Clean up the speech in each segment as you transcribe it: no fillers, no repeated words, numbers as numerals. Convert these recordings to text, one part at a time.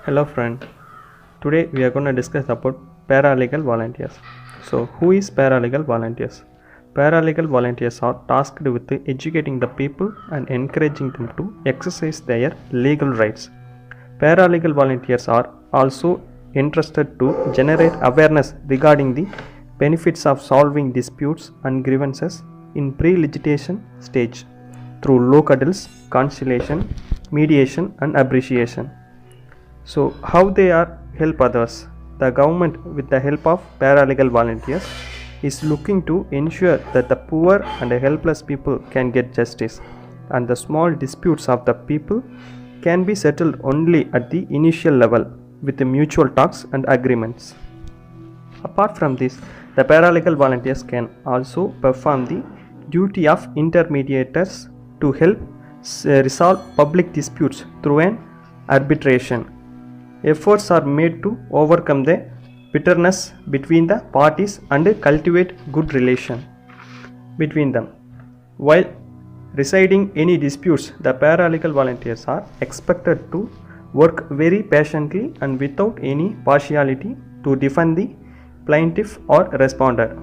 Hello friend. Today we are going to discuss about paralegal volunteers. So who is paralegal volunteers? Paralegal volunteers are tasked with educating the people and encouraging them to exercise their legal rights. Paralegal volunteers are also interested to generate awareness regarding the benefits of solving disputes and grievances in pre-litigation stage through loc adils, conciliation, mediation and appreciation. So, how they are help others? The government, with the help of paralegal volunteers, is looking to ensure that the poor and helpless people can get justice, and the small disputes of the people can be settled only at the initial level with the mutual talks and agreements. Apart from this, the paralegal volunteers can also perform the duty of intermediators to help resolve public disputes through an arbitration. Efforts are made to overcome the bitterness between the parties and cultivate good relation between them. While resolving any disputes, the paralegal volunteers are expected to work very patiently and without any partiality to defend the plaintiff or respondent.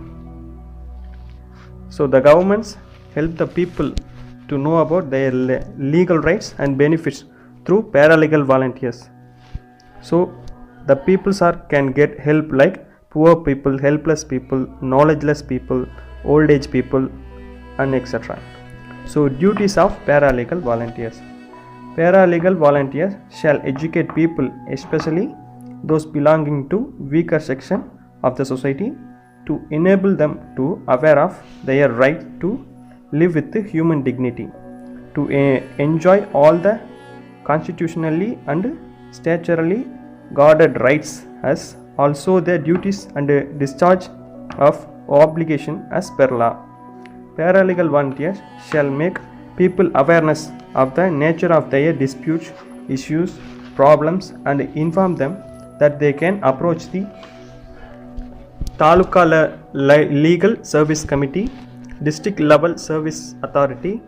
So the governments help the people to know about their legal rights and benefits through paralegal volunteers. So the peoples can get help like poor people, helpless people, knowledgeless people, old age people and etc. So duties of paralegal volunteers. Paralegal volunteers shall educate people, especially those belonging to weaker section of the society, to enable them to aware of their right to live with human dignity, to enjoy all the constitutionally and statutorily guarded rights, as also their duties and discharge of obligation as per law. Paralegal volunteers shall make people awareness of the nature of their disputes, issues, problems and inform them that they can approach the Taluka Legal Service Committee, District Level Service Authority,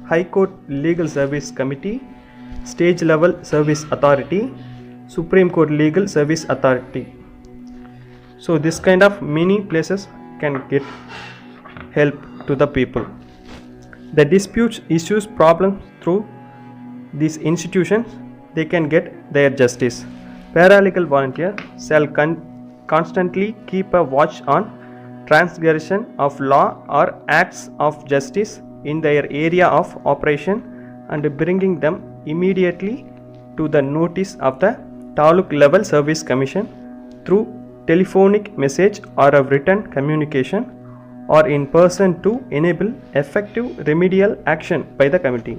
High Court Legal Service Committee, Stage Level Service Authority, Supreme Court Legal Service Authority. So this kind of many places can get help to the people. The disputes, issues, problems through these institutions, they can get their justice. Paralegal volunteer shall constantly keep a watch on transgression of law or acts of justice in their area of operation and bringing them immediately to the notice of the Taluk Level Service Commission through telephonic message or a written communication or in person to enable effective remedial action by the committee.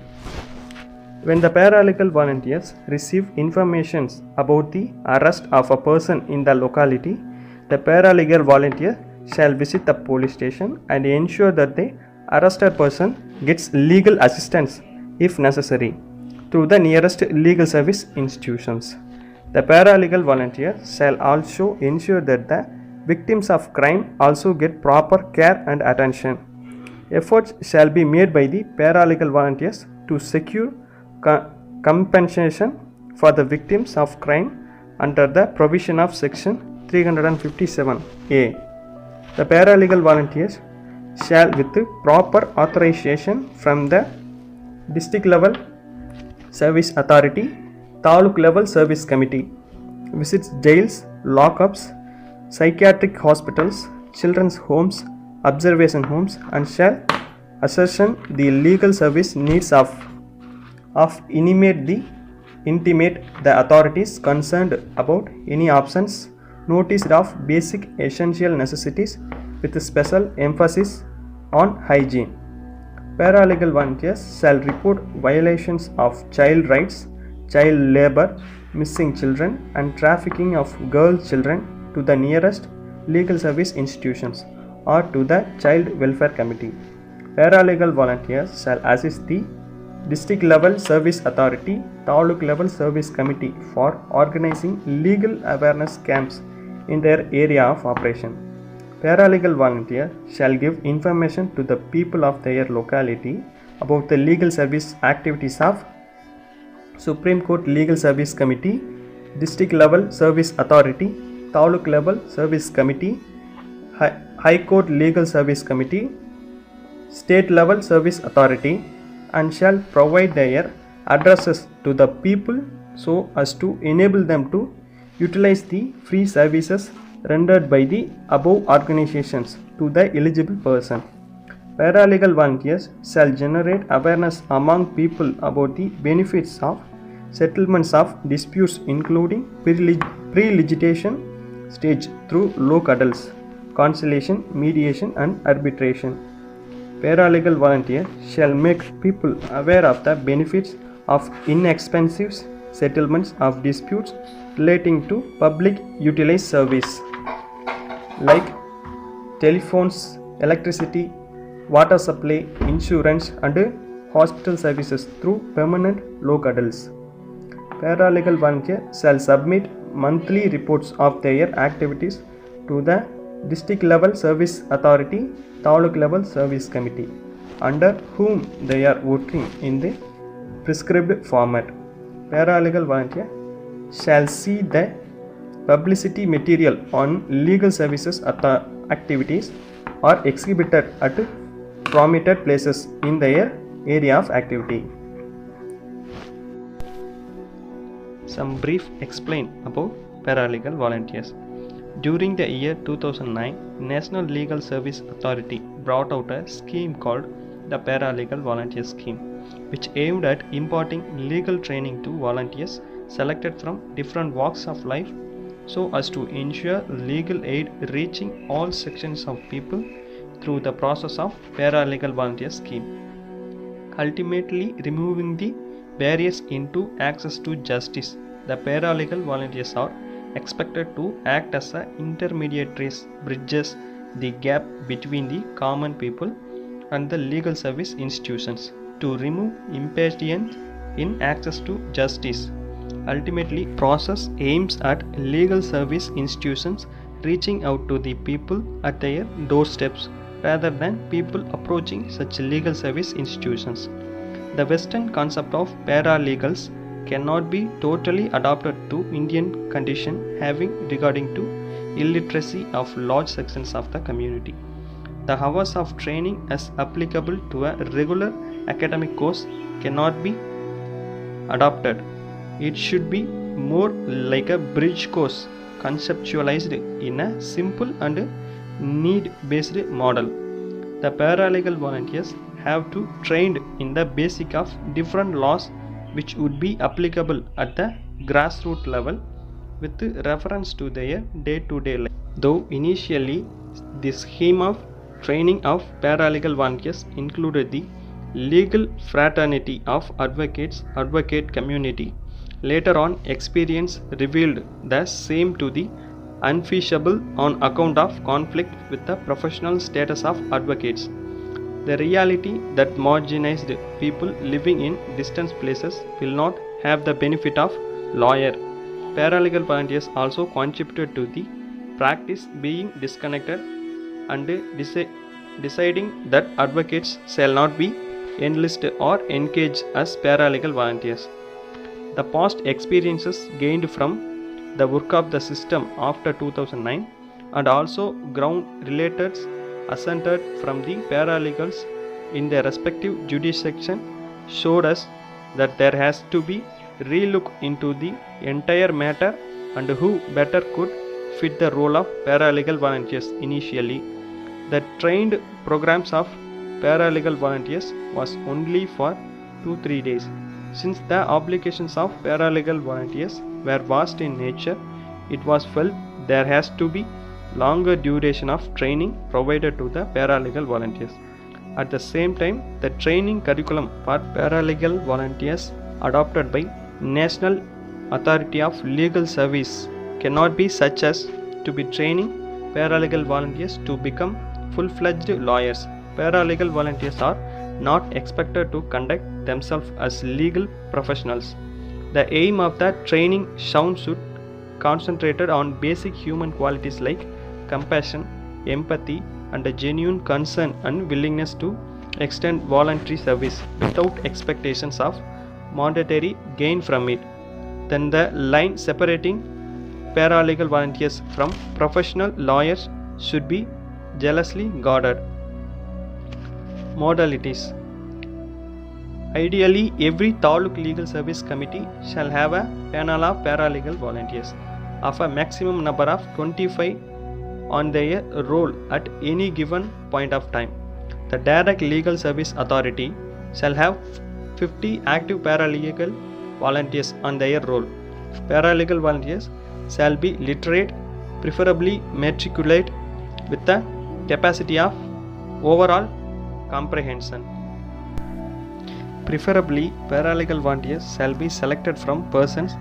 When the paralegal volunteers receive information about the arrest of a person in the locality, the paralegal volunteer shall visit the police station and ensure that the arrested person gets legal assistance if necessary through the nearest legal service institutions. The paralegal volunteer shall also ensure that the victims of crime also get proper care and attention. Efforts shall be made by the paralegal volunteers to secure compensation for the victims of crime under the provision of section 357A. The paralegal volunteers shall, with proper authorization from the district level service authority, Taluk Level Service Committee, visits jails, lockups, psychiatric hospitals, children's homes, observation homes and shall ascertain the legal service needs of intimate the authorities concerned about any absence noticed of basic essential necessities with special emphasis on hygiene. Paralegal volunteers shall report violations of child rights, child labor, missing children and trafficking of girl children to the nearest legal service institutions or to the Child Welfare Committee. Paralegal volunteers shall assist the District Level Service Authority, Taluk Level Service Committee for organizing legal awareness camps in their area of operation. Paralegal volunteer shall give information to the people of their locality about the legal service activities of Supreme Court Legal Service Committee, district level service authority, taluk level service committee, high court legal service committee, state level service authority, and shall provide their addresses to the people so as to enable them to utilize the free services rendered by the above organizations to the eligible person. Paralegal volunteers shall generate awareness among people about the benefits of settlements of disputes, including pre-litigation stage through loc adults, conciliation, mediation, and arbitration. Paralegal volunteer shall make people aware of the benefits of inexpensive settlements of disputes relating to public utility service like telephones, electricity, water supply, insurance, and hospital services through permanent loc adults. Paralegal volunteer shall submit monthly reports of their activities to the district level service authority, taluk level service committee, under whom they are working in the prescribed format. Paralegal volunteer shall see the publicity material on legal services activities are exhibited at prominent places in their area of activity. Some brief explain about paralegal volunteers. During the year 2009, National Legal Service Authority brought out a scheme called the Paralegal Volunteer Scheme, which aimed at imparting legal training to volunteers selected from different walks of life so as to ensure legal aid reaching all sections of people through the process of Paralegal Volunteer Scheme, ultimately removing the barriers into access to justice. The paralegal volunteers are expected to act as intermediaries, bridges the gap between the common people and the legal service institutions to remove impediments in access to justice. Ultimately, process aims at legal service institutions reaching out to the people at their doorsteps rather than people approaching such legal service institutions. The Western concept of paralegals cannot be totally adapted to Indian condition, having regarding to illiteracy of large sections of the community. The hours of training as applicable to a regular academic course cannot be adopted. It should be more like a bridge course conceptualized in a simple and need-based model. The paralegal volunteers have to trained in the basic of different laws which would be applicable at the grassroots level with reference to their day-to-day life. Though initially the scheme of training of paralegal volunteers included the legal fraternity of advocates, advocate community, later on experience revealed the same to be unfeasible on account of conflict with the professional status of advocates. The reality that marginalized people living in distant places will not have the benefit of lawyer. Paralegal volunteers also contributed to the practice being disconnected and deciding that advocates shall not be enlisted or engaged as paralegal volunteers. The past experiences gained from the work of the system after 2009 and also ground related assented from the paralegals in their respective jurisdiction showed us that there has to be relook into the entire matter and who better could fit the role of paralegal volunteers. Initially, the trained programs of paralegal volunteers was only for 2-3 days. Since the obligations of paralegal volunteers were vast in nature, it was felt there has to be longer duration of training provided to the paralegal volunteers. At the same time, the training curriculum for paralegal volunteers adopted by National Authority of Legal Service cannot be such as to be training paralegal volunteers to become full-fledged lawyers. Paralegal volunteers are not expected to conduct themselves as legal professionals. The aim of the training should concentrated on basic human qualities like compassion, empathy, and a genuine concern and willingness to extend voluntary service without expectations of monetary gain from it. then the line separating paralegal volunteers from professional lawyers should be jealously guarded. Modalities. Ideally, every Taluk Legal Service Committee shall have a panel of paralegal volunteers of a maximum number of 25 on their roll at any given point of time. The Direct Legal Service Authority shall have 50 active paralegal volunteers on their roll. Paralegal volunteers shall be literate, preferably matriculate, with the capacity of overall comprehension. Preferably, paralegal volunteers shall be selected from persons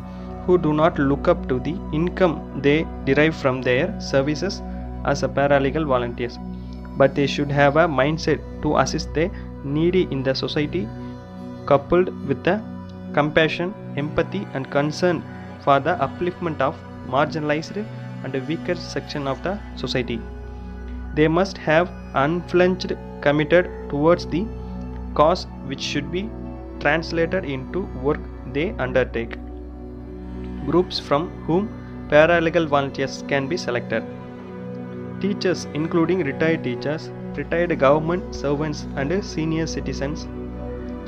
who do not look up to the income they derive from their services as a paralegal volunteers, but they should have a mindset to assist the needy in the society, coupled with the compassion, empathy and concern for the upliftment of marginalized and weaker section of the society. They must have unflinched committed towards the cause, which should be translated into work they undertake. Groups from whom paralegal volunteers can be selected. Teachers, including retired teachers, retired government servants and senior citizens,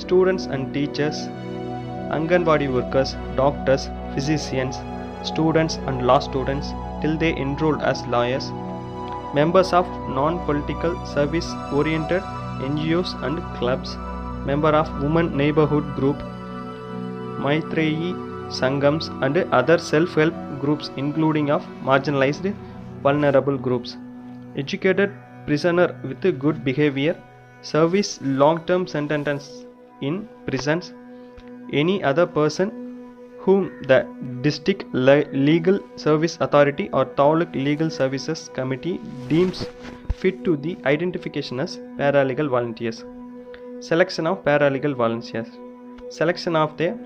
students and teachers, Anganwadi workers, doctors, physicians, students and law students till they enroll as lawyers, members of non-political service-oriented NGOs and clubs, member of Women Neighborhood Group, Maitreyi Sangams and other self-help groups including of marginalized vulnerable groups, educated prisoner with good behavior, service long-term sentence in prisons, any other person whom the District Legal Service Authority or Taluk Legal Services Committee deems fit to the identification as paralegal volunteers. Selection of paralegal volunteers. Selection of the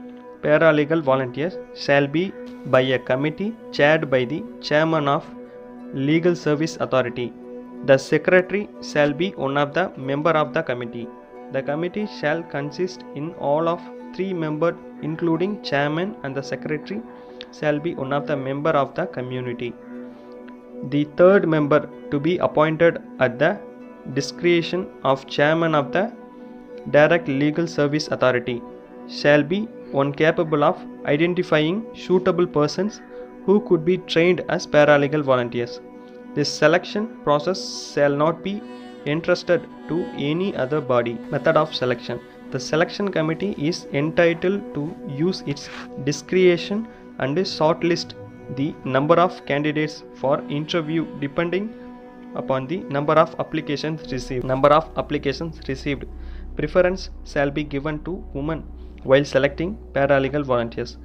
paralegal volunteers shall be by a committee chaired by the chairman of Legal Service Authority. The secretary shall be one of the member of the committee. The committee shall consist in all of 3 members, including chairman, and the secretary shall be one of the member of the community. The third member to be appointed at the discretion of chairman of the Direct Legal Service Authority shall be one capable of identifying suitable persons who could be trained as paralegal volunteers. This selection process shall not be entrusted to any other body. Method of selection. The selection committee is entitled to use its discretion and shortlist the number of candidates for interview depending upon the number of applications received. Preference shall be given to women while selecting paralegal volunteers.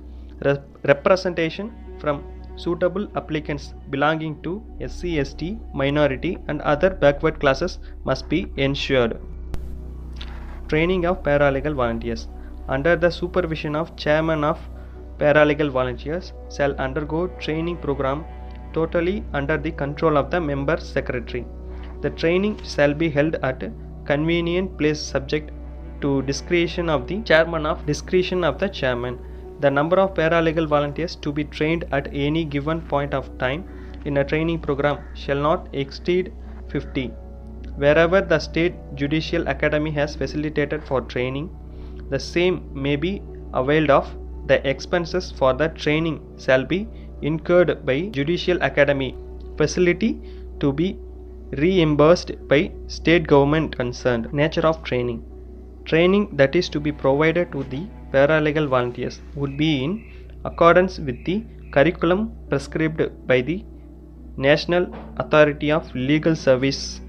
Representation from suitable applicants belonging to SC, ST, minority and other backward classes must be ensured. Training of paralegal volunteers. Under the supervision of chairman of paralegal volunteers shall undergo training program totally under the control of the member secretary. The training shall be held at a convenient place subject to discretion of the chairman. The number of paralegal volunteers to be trained at any given point of time in a training program shall not exceed 50. Wherever the State Judicial Academy has facilitated for training, the same may be availed of. The expenses for the training shall be incurred by Judicial Academy facility to be reimbursed by state government concerned. Nature of training. Training that is to be provided to the paralegal volunteers would be in accordance with the curriculum prescribed by the National Authority of Legal Service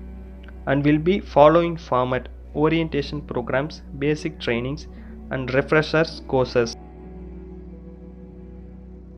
and will be following format: orientation programs, basic trainings and refreshers courses.